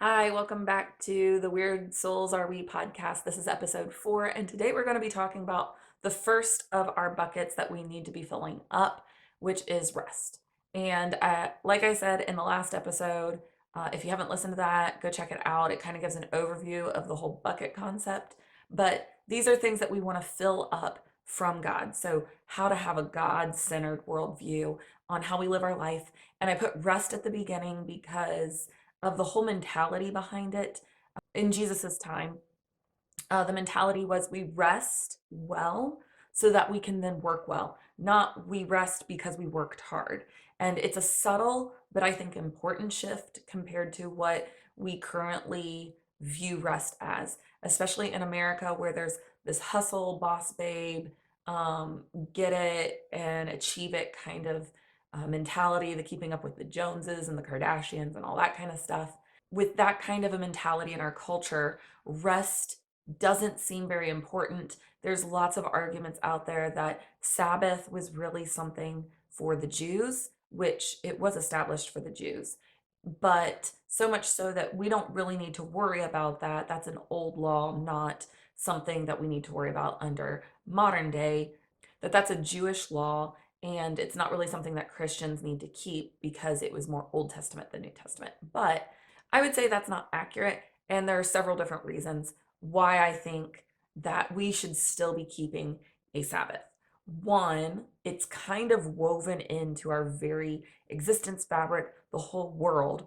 Hi, welcome back to the Weird Souls Are We podcast. This is episode 4, and today we're going to be talking about the first of our buckets that we need to be filling up, which is rest. And like I said in the last episode, if you haven't listened to that, go check it out. It kind of gives an overview of the whole bucket concept. But these are things that we want to fill up from God. So, how to have a God centered worldview on how we live our life. And I put rest at the beginning because of the whole mentality behind it. In Jesus's time, the mentality was we rest well so that we can then work well, not we rest because we worked hard. And it's a subtle, but I think important shift compared to what we currently view rest as, especially in America where there's this hustle, boss babe, get it and achieve it kind of mentality, the keeping up with the Joneses and the Kardashians and all that kind of stuff. With that kind of a mentality in our culture, rest doesn't seem very important. There's lots of arguments out there that Sabbath was really something for the Jews, which it was established for the Jews. But so much so that we don't really need to worry about that. That's an old law, not something that we need to worry about under modern day. That's a Jewish law, and it's not really something that Christians need to keep because it was more Old Testament than New Testament. But I would say that's not accurate, and there are several different reasons why I think that we should still be keeping a Sabbath. One, it's kind of woven into our very existence fabric, the whole world,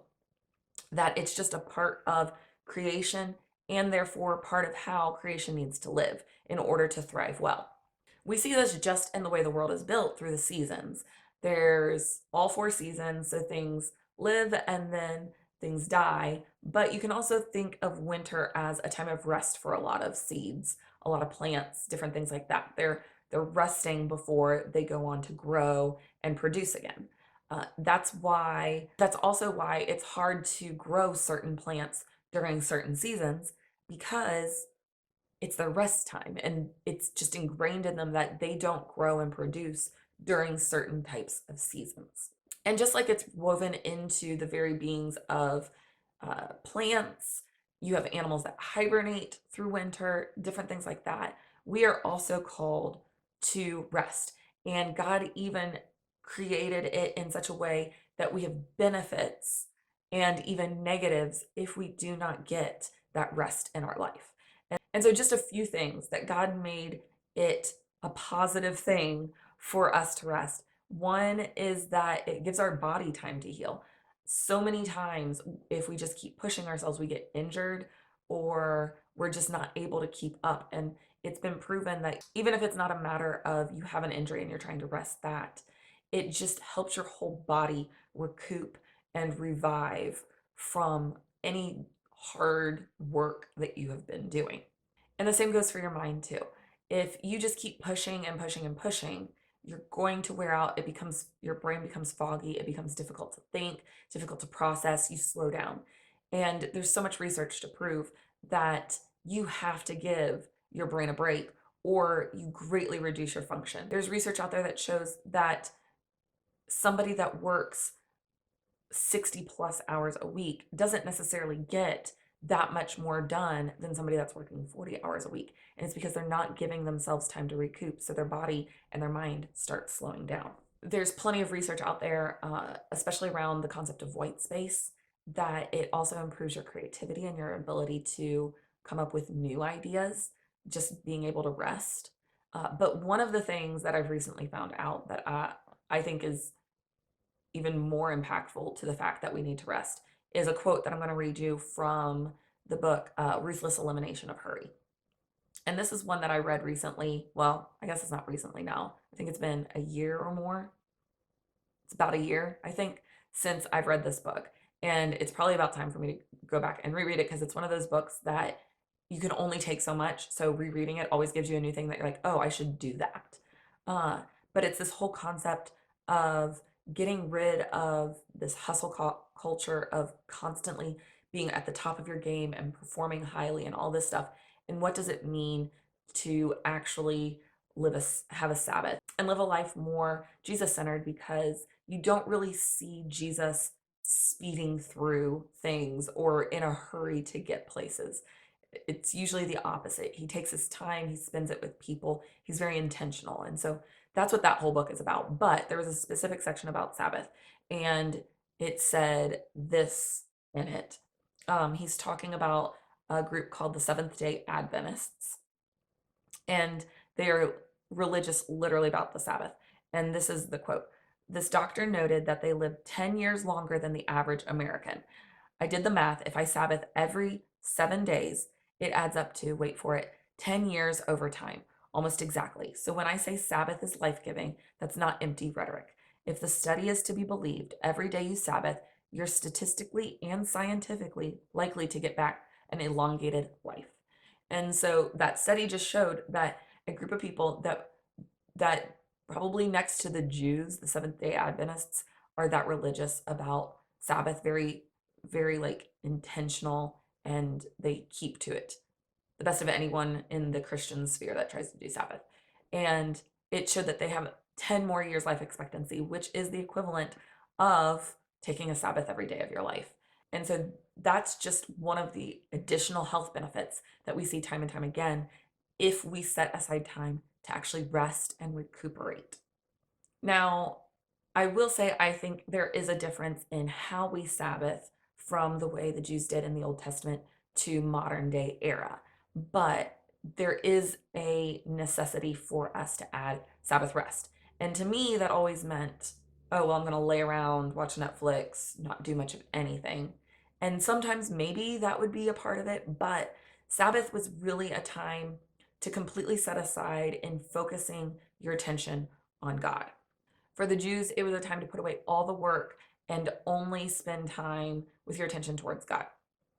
that it's just a part of creation and therefore part of how creation needs to live in order to thrive well. We see this just in the way the world is built through the seasons. There's all four seasons, so things live and then things die. But you can also think of winter as a time of rest for a lot of seeds, a lot of plants, different things like that. They're resting before they go on to grow and produce again. That's also why it's hard to grow certain plants during certain seasons because it's their rest time and it's just ingrained in them that they don't grow and produce during certain types of seasons. And just like it's woven into the very beings of plants, you have animals that hibernate through winter, different things like that. We are also called to rest. And God even created it in such a way that we have benefits and even negatives if we do not get that rest in our life. And so, just a few things that God made it a positive thing for us to rest. One is that it gives our body time to heal. So many times, if we just keep pushing ourselves, we get injured or we're just not able to keep up. And it's been proven that even if it's not a matter of you have an injury and you're trying to rest that, it just helps your whole body recoup and revive from any hard work that you have been doing. And the same goes for your mind too. If you just keep pushing and pushing and pushing, you're going to wear out. Your brain becomes foggy. It becomes difficult to think, difficult to process. You slow down. And there's so much research to prove that you have to give your brain a break or you greatly reduce your function. There's research out there that shows that somebody that works 60 plus hours a week doesn't necessarily get that much more done than somebody that's working 40 hours a week. And it's because they're not giving themselves time to recoup. So their body and their mind start slowing down. There's plenty of research out there, especially around the concept of white space, that it also improves your creativity and your ability to come up with new ideas, just being able to rest. But one of the things that I've recently found out that I think is even more impactful to the fact that we need to rest is a quote that I'm going to read you from the book Ruthless Elimination of Hurry. And this is one that I read recently. Well, I guess it's not recently now. I think it's been a year or more. It's about a year, I think, since I've read this book. And it's probably about time for me to go back and reread it because it's one of those books that you can only take so much. So rereading it always gives you a new thing that you're like, oh, I should do that. Uh, but it's this whole concept of getting rid of this culture of constantly being at the top of your game and performing highly and all this stuff. And what does it mean to actually have a Sabbath and live a life more Jesus centered because you don't really see Jesus speeding through things or in a hurry to get places. It's usually the opposite. He takes his time, he spends it with people, he's very intentional. And so that's what that whole book is about. But there was a specific section about Sabbath, and it said this in it. He's talking about a group called the Seventh day Adventists, and they are religious literally about the Sabbath. And this is the quote. This doctor noted that they lived 10 years longer than the average American. I did the math. If I Sabbath every 7 days, it adds up to, wait for it, 10 years over time, almost exactly. So when I say Sabbath is life giving, that's not empty rhetoric. If the study is to be believed, every day you Sabbath, you're statistically and scientifically likely to get back an elongated life. And so that study just showed that a group of people that probably next to the Jews, the Seventh Day Adventists, are that religious about Sabbath, very, very like intentional, and they keep to it the best of anyone in the Christian sphere that tries to do Sabbath. And it showed that they have 10 more years life expectancy, which is the equivalent of taking a Sabbath every day of your life. And so that's just one of the additional health benefits that we see time and time again if we set aside time to actually rest and recuperate. Now, I will say I think there is a difference in how we Sabbath from the way the Jews did in the Old Testament to modern day era. But there is a necessity for us to add Sabbath rest. And to me, that always meant, oh, well, I'm going to lay around, watch Netflix, not do much of anything. And sometimes maybe that would be a part of it, but Sabbath was really a time to completely set aside in focusing your attention on God. For the Jews, it was a time to put away all the work and only spend time with your attention towards God.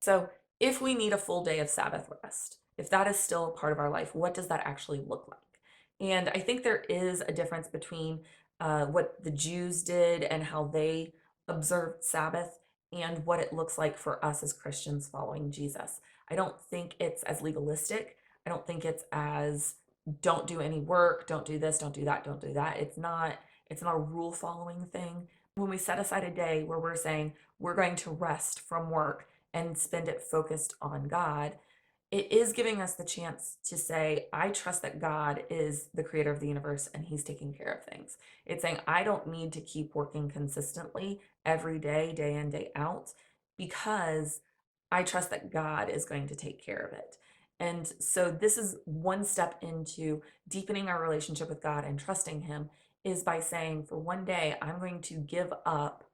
So, if we need a full day of Sabbath rest, if that is still a part of our life, what does that actually look like? And I think there is a difference between what the Jews did and how they observed Sabbath and what it looks like for us as Christians following Jesus. I don't think it's as legalistic. I don't think it's as don't do any work, don't do this, don't do that, don't do that. It's not a rule following thing. When we set aside a day where we're saying we're going to rest from work and spend it focused on God, it is giving us the chance to say, I trust that God is the creator of the universe and he's taking care of things. It's saying, I don't need to keep working consistently every day, day in, day out, because I trust that God is going to take care of it. And so this is one step into deepening our relationship with God and trusting him, is by saying, for one day, I'm going to give up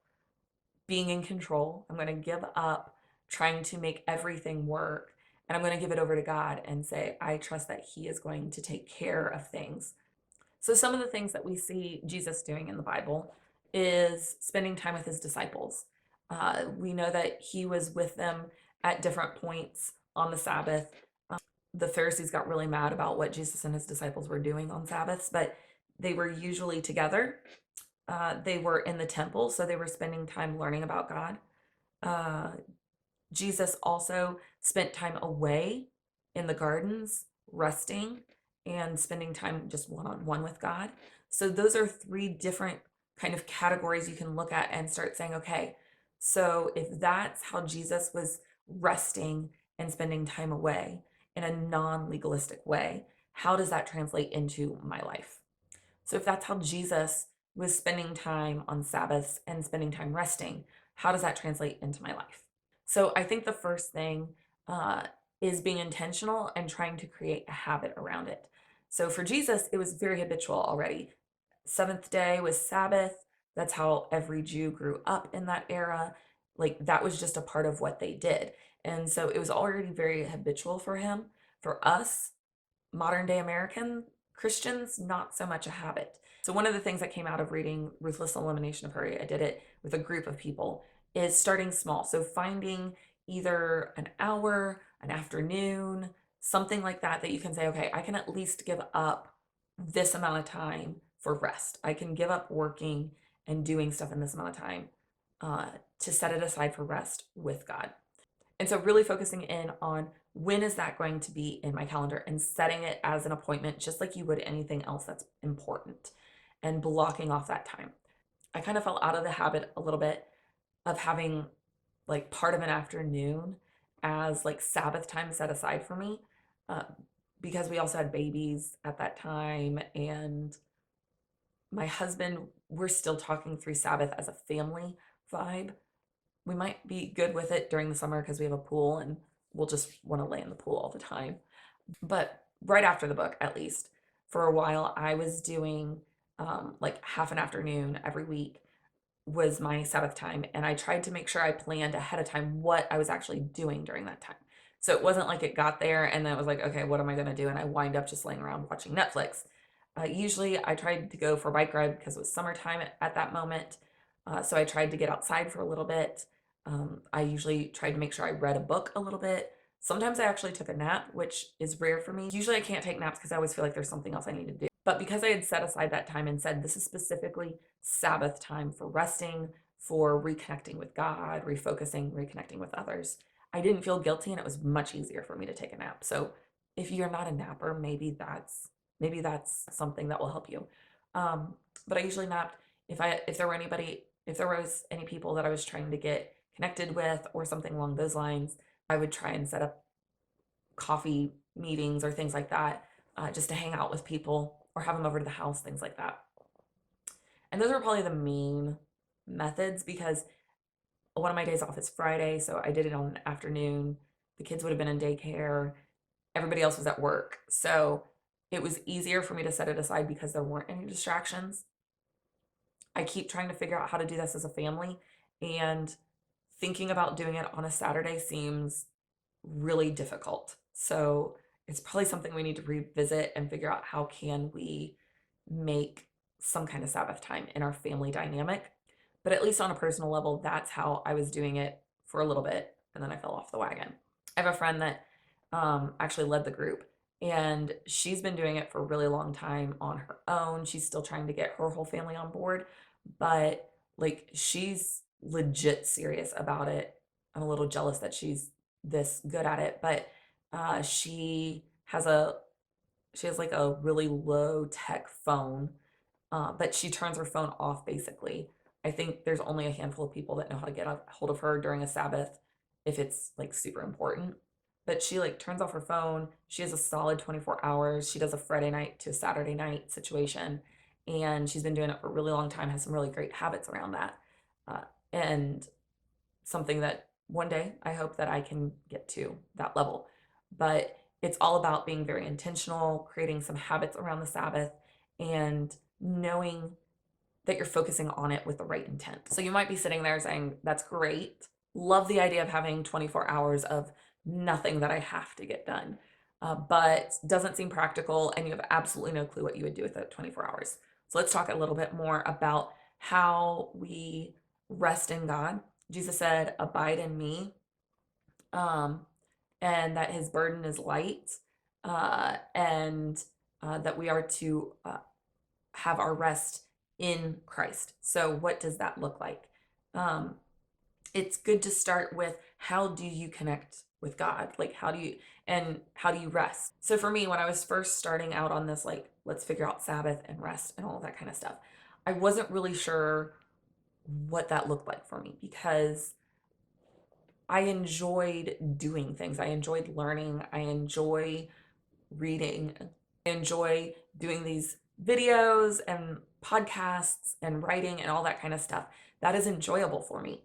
being in control. I'm going to give up trying to make everything work. And I'm going to give it over to God and say, I trust that he is going to take care of things. So, some of the things that we see Jesus doing in the Bible is spending time with his disciples. We know that he was with them at different points on the Sabbath. The Pharisees got really mad about what Jesus and his disciples were doing on Sabbaths, but they were usually together. They were in the temple, so they were spending time learning about God. Uh, Jesus also spent time away in the gardens, resting and spending time just one on one with God. So, those are three different kind of categories you can look at and start saying, okay, so if that's how Jesus was resting and spending time away in a non legalistic way, how does that translate into my life? So, if that's how Jesus was spending time on Sabbaths and spending time resting, how does that translate into my life? So, I think the first thing uh, is being intentional and trying to create a habit around it. So, for Jesus, it was very habitual already. Seventh day was Sabbath. That's how every Jew grew up in that era. Like, that was just a part of what they did. And so, it was already very habitual for him. For us, modern day American Christians, not so much a habit. So, one of the things that came out of reading Ruthless Elimination of Hurry, I did it with a group of people, is starting small. So, finding either an hour, an afternoon, something like that, that you can say, okay, I can at least give up this amount of time for rest. I can give up working and doing stuff in this amount of time uh, to set it aside for rest with God. And so really focusing in on when is that going to be in my calendar and setting it as an appointment, just like you would anything else that's important, and blocking off that time. I kind of fell out of the habit a little bit of having like part of an afternoon as like Sabbath time set aside for me, uh, because we also had babies at that time, and my husband, we're still talking through Sabbath as a family vibe. We might be good with it during the summer because we have a pool and we'll just want to lay in the pool all the time. But right after the book, at least, for a while, I was doing like half an afternoon every week was my Sabbath time. And I tried to make sure I planned ahead of time what I was actually doing during that time. So it wasn't like it got there and then it was like, okay, what am I going to do? And I wind up just laying around watching Netflix. Usually I tried to go for a bike ride because it was summertime at that moment. So I tried to get outside for a little bit. I usually tried to make sure I read a book a little bit. Sometimes I actually took a nap, which is rare for me. Usually I can't take naps because I always feel like there's something else I need to do. But because I had set aside that time and said, this is specifically Sabbath time for resting, for reconnecting with God, refocusing, reconnecting with others, I didn't feel guilty and it was much easier for me to take a nap. So if you're not a napper, maybe that's something that will help you. Um, but I usually napped if there was any people that I was trying to get connected with or something along those lines, I would try and set up coffee meetings or things like that, just to hang out with people or have them over to the house, things like that. And those are probably the main methods because one of my days off is Friday, so I did it on an afternoon. The kids would have been in daycare, everybody else was at work. So it was easier for me to set it aside because there weren't any distractions. I keep trying to figure out how to do this as a family, and thinking about doing it on a Saturday seems really difficult. So it's probably something we need to revisit and figure out how can we make some kind of Sabbath time in our family dynamic. But at least on a personal level, that's how I was doing it for a little bit, and then I fell off the wagon. I have a friend that actually led the group, and she's been doing it for a really long time on her own. She's still trying to get her whole family on board, but like she's legit serious about it. I'm a little jealous that she's this good at it, but she has like a really low tech phone, but she turns her phone off basically. I think there's only a handful of people that know how to get a hold of her during a Sabbath if it's like super important. But she like turns off her phone. She has a solid 24 hours. She does a Friday night to a Saturday night situation. And she's been doing it for a really long time, has some really great habits around that. Uh, and something that one day I hope that I can get to that level. But it's all about being very intentional, creating some habits around the Sabbath, and knowing that you're focusing on it with the right intent. So you might be sitting there saying, that's great. Love the idea of having 24 hours of nothing that I have to get done, but doesn't seem practical, and you have absolutely no clue what you would do with that 24 hours. So let's talk a little bit more about how we rest in God. Jesus said, abide in me, um, and that his burden is light, and that we are to have our rest in Christ. So, what does that look like? Um, it's good to start with how do you connect with God? Like, how do you rest? So, for me, when I was first starting out on this, like, let's figure out Sabbath and rest and all of that kind of stuff, I wasn't really sure what that looked like for me because I enjoyed doing things. I enjoyed learning. I enjoy reading. I enjoy doing these videos and podcasts and writing and all that kind of stuff. That is enjoyable for me.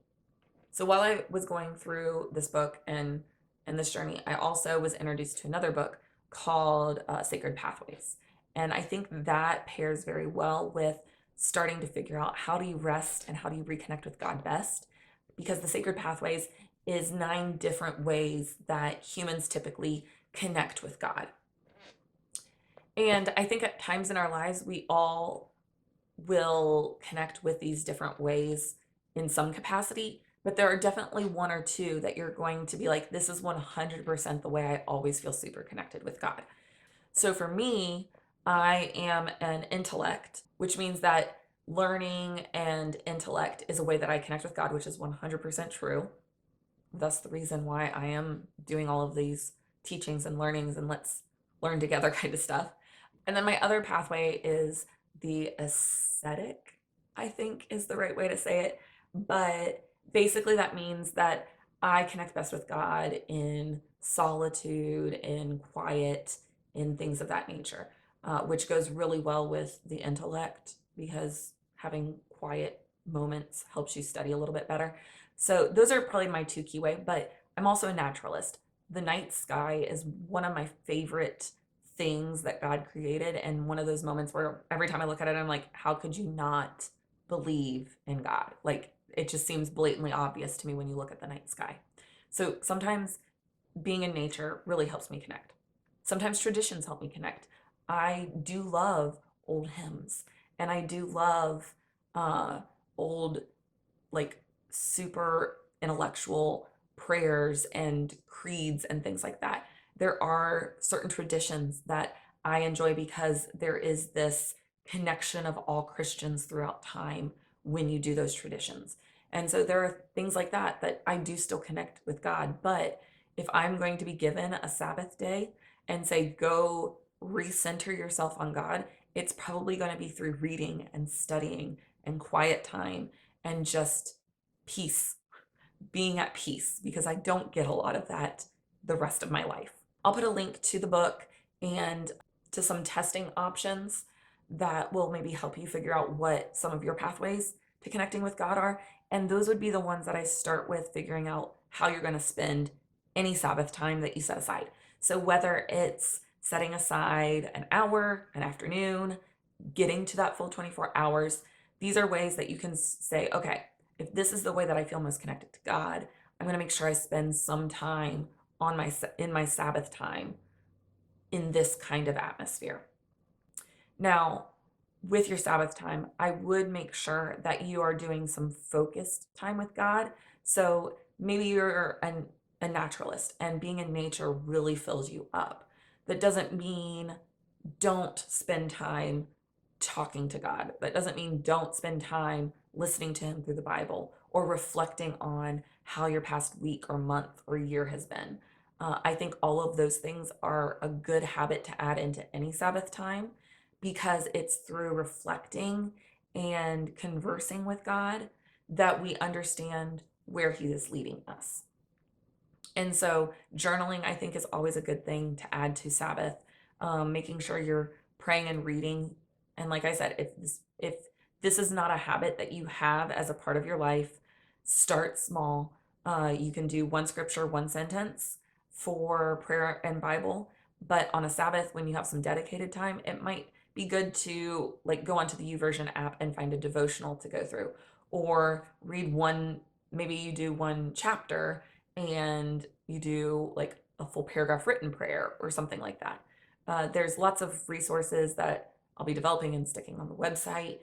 So while I was going through this book and this journey, I also was introduced to another book called Sacred Pathways. And I think that pairs very well with starting to figure out how do you rest and how do you reconnect with God best. Because the Sacred Pathways is 9 different ways that humans typically connect with God. And I think at times in our lives, we all will connect with these different ways in some capacity, but there are definitely one or two that you're going to be like, this is 100% the way I always feel super connected with God. So for me, I am an intellect, which means that learning and intellect is a way that I connect with God, which is 100% true. That's the reason why I am doing all of these teachings and learnings and let's learn together kind of stuff. And then my other pathway is the aesthetic, I think is the right way to say it. But Basically, that means that I connect best with God in solitude, in quiet, in things of that nature, which goes really well with the intellect because having quiet moments helps you study a little bit better. So, those are probably my two key way, but I'm also a naturalist. The night sky is one of my favorite things that God created, and one of those moments where every time I look at it, I'm like, how could you not believe in God? Like, it just seems blatantly obvious to me when you look at the night sky. So sometimes being in nature really helps me connect. Sometimes traditions help me connect. I do love old hymns, and I do love uh, old, like, super intellectual prayers and creeds and things like that. There are certain traditions that I enjoy because there is this connection of all Christians throughout time when you do those traditions. And so there are things like that that I do still connect with God. But if I'm going to be given a Sabbath day and say, go recenter yourself on God, it's probably going to be through reading and studying and quiet time and just peace, being at peace, because I don't get a lot of that the rest of my life. I'll put a link to the book and to some testing options that will maybe help you figure out what some of your pathways to connecting with God are. And those would be the ones that I start with figuring out how you're going to spend any Sabbath time that you set aside. So whether it's setting aside an hour, an afternoon, getting to that full 24 hours, these are ways that you can say, okay, if this is the way that I feel most connected to God, I'm going to make sure I spend some time on my in my Sabbath time in this kind of atmosphere. Now, with your Sabbath time, I would make sure that you are doing some focused time with God. So maybe you're a naturalist and being in nature really fills you up. That doesn't mean don't spend time talking to God. That doesn't mean don't spend time listening to Him through the Bible or reflecting on how your past week or month or year has been. I think all of those things are a good habit to add into any Sabbath time because it's through reflecting and conversing with God that we understand where He is leading us. And so journaling, I think, is always a good thing to add to Sabbath. Making sure you're praying and reading. And like I said, if this is not a habit that you have as a part of your life, start small. You can do one scripture, one sentence for prayer and Bible. But on a Sabbath, when you have some dedicated time, it might be good to like go onto the YouVersion app and find a devotional to go through, or read one. Maybe you do one chapter and you do like a full paragraph written prayer or something like that. There's lots of resources that I'll be developing and sticking on the website,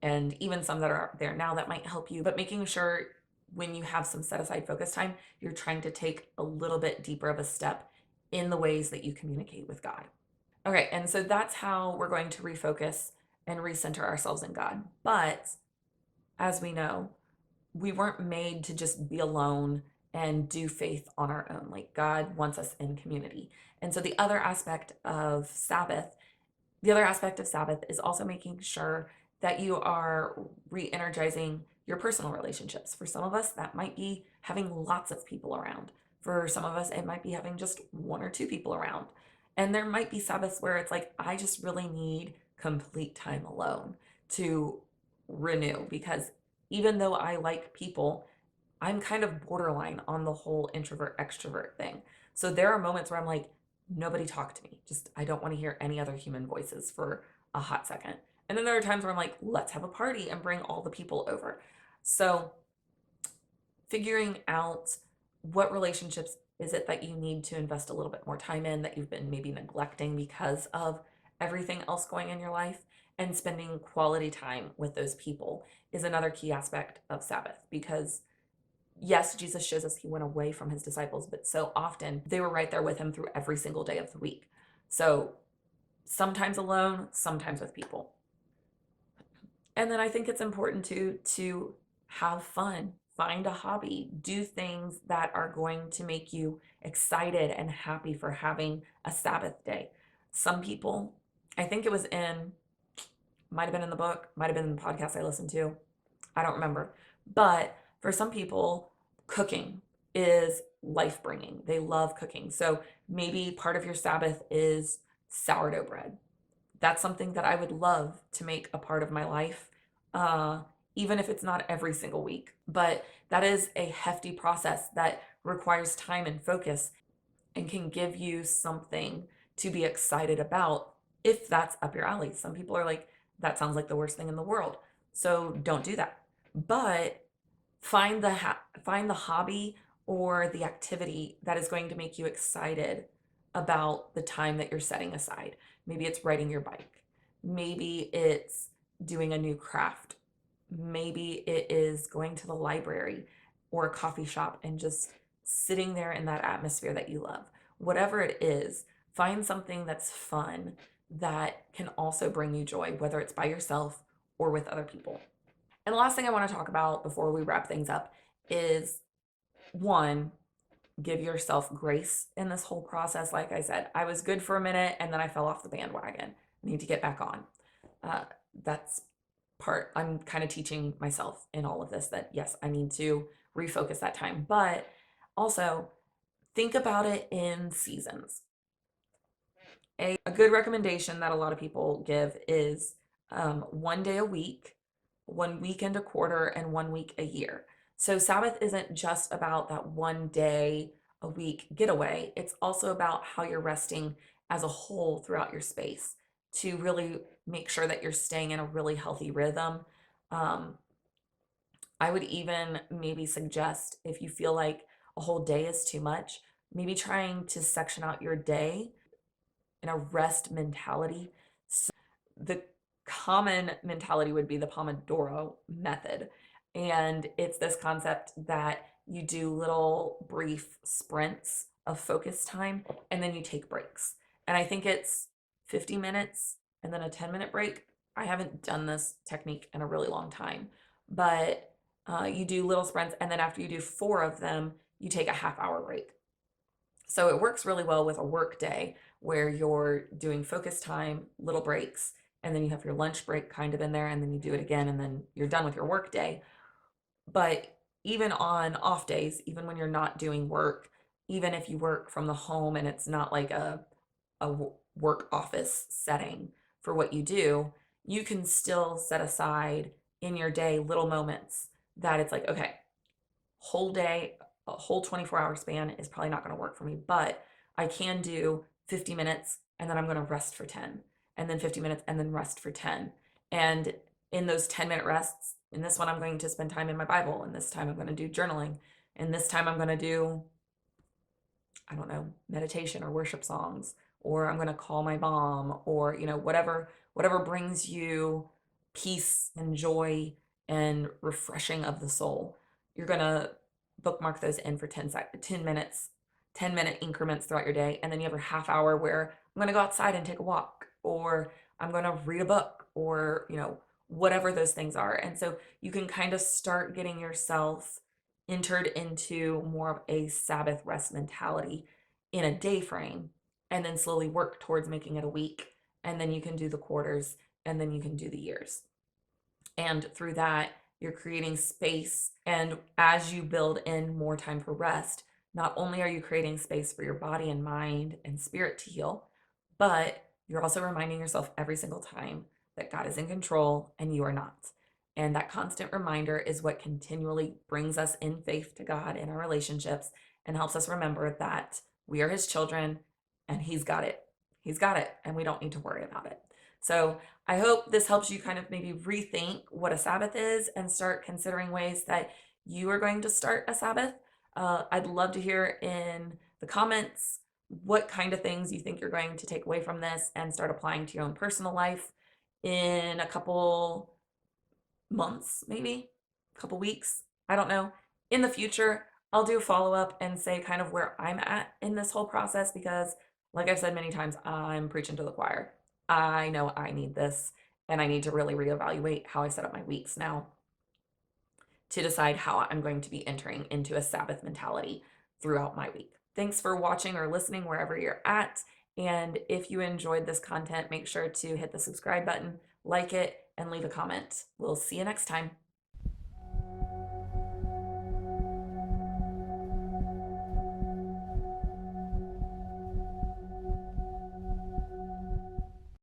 and even some that are there now that might help you. But making sure when you have some set aside focus time, you're trying to take a little bit deeper of a step in the ways that you communicate with God. Okay, and so that's how we're going to refocus and recenter ourselves in God. But as we know, we weren't made to just be alone and do faith on our own. Like God wants us in community. And so the other aspect of Sabbath is also making sure that you are re-energizing your personal relationships. For some of us, that might be having lots of people around. For some of us, it might be having just one or two people around. And there might be Sabbaths where it's like, I just really need complete time alone to renew because even though I like people, I'm kind of borderline on the whole introvert extrovert thing. So there are moments where I'm like, nobody talk to me. Just, I don't want to hear any other human voices for a hot second. And then there are times where I'm like, let's have a party and bring all the people over. So figuring out what relationships is it that you need to invest a little bit more time in that you've been maybe neglecting because of everything else going in your life, and spending quality time with those people is another key aspect of Sabbath because yes, Jesus shows us He went away from His disciples, but so often they were right there with Him through every single day of the week. So sometimes alone, sometimes with people. And then I think it's important to have fun, find a hobby, do things that are going to make you excited and happy for having a Sabbath day. Some people, I think it was in, might have been in the book, might have been in the podcast I listened to, I don't remember, but For some people, cooking is life bringing. They love cooking. So maybe part of your Sabbath is sourdough bread. That's something that I would love to make a part of my life, uh, even if it's not every single week. But that is a hefty process that requires time and focus and can give you something to be excited about if that's up your alley. Some people are like, that sounds like the worst thing in the world. So don't do that. But find the hobby or the activity that is going to make you excited about the time that you're setting aside. Maybe it's riding your bike. Maybe it's doing a new craft. Maybe it is going to the library or a coffee shop and just sitting there in that atmosphere that you love. Whatever it is, find something that's fun that can also bring you joy, whether it's by yourself or with other people. And the last thing I want to talk about before we wrap things up is one, give yourself grace in this whole process. Like I said, I was good for a minute and then I fell off the bandwagon. I need to get back on. Uh, that's part, I'm kind of teaching myself in all of this that yes, I need to refocus that time. But also think about it in seasons. A good recommendation that a lot of people give is 1 day a week, 1 weekend a quarter, and 1 week a year. So Sabbath isn't just about that 1 day a week getaway. It's also about how you're resting as a whole throughout your space to really make sure that you're staying in a really healthy rhythm. Um, I would even maybe suggest if you feel like a whole day is too much, maybe trying to section out your day in a rest mentality. So the common mentality would be the Pomodoro method. And it's this concept that you do little brief sprints of focus time and then you take breaks. And I think it's 50 minutes and then a 10-minute break. I haven't done this technique in a really long time, but you do little sprints. And then after you do 4 of them, you take a half-hour break. So it works really well with a work day where you're doing focus time, little breaks, and then you have your lunch break kind of in there, and then you do it again, and then you're done with your work day. But even on off days, even when you're not doing work, even if you work from the home and it's not like a work office setting for what you do, you can still set aside in your day little moments that it's like, okay, whole day, a whole 24-hour span is probably not going to work for me, but I can do 50 minutes and then I'm going to rest for 10, and then 50 minutes and then rest for 10. And in those 10-minute rests, in this one, I'm going to spend time in my Bible, and this time I'm going to do journaling, and this time I'm going to do, I don't know, meditation or worship songs, or I'm going to call my mom, or whatever brings you peace and joy and refreshing of the soul. You're going to bookmark those in for 10 minutes, 10-minute increments throughout your day, and then you have your half hour where I'm going to go outside and take a walk, or I'm going to read a book, or whatever those things are. And so you can kind of start getting yourself entered into more of a Sabbath rest mentality in a day frame, and then slowly work towards making it a week. And then you can do the quarters, and then you can do the years. And through that, you're creating space. And as you build in more time for rest, not only are you creating space for your body and mind and spirit to heal, but you're also reminding yourself every single time that God is in control and you are not. And that constant reminder is what continually brings us in faith to God in our relationships and helps us remember that we are His children and He's got it. He's got it, and we don't need to worry about it. So I hope this helps you kind of maybe rethink what a Sabbath is and start considering ways that you are going to start a Sabbath. I'd love to hear in the comments what kind of things you think you're going to take away from this and start applying to your own personal life in a couple months, maybe a couple weeks. I don't know. In the future, I'll do a follow up and say kind of where I'm at in this whole process because, like I've said many times, I'm preaching to the choir. I know I need this, and I need to really reevaluate how I set up my weeks now to decide how I'm going to be entering into a Sabbath mentality throughout my week. Thanks for watching or listening wherever you're at. And if you enjoyed this content, make sure to hit the subscribe button, like it, and leave a comment. We'll see you next time.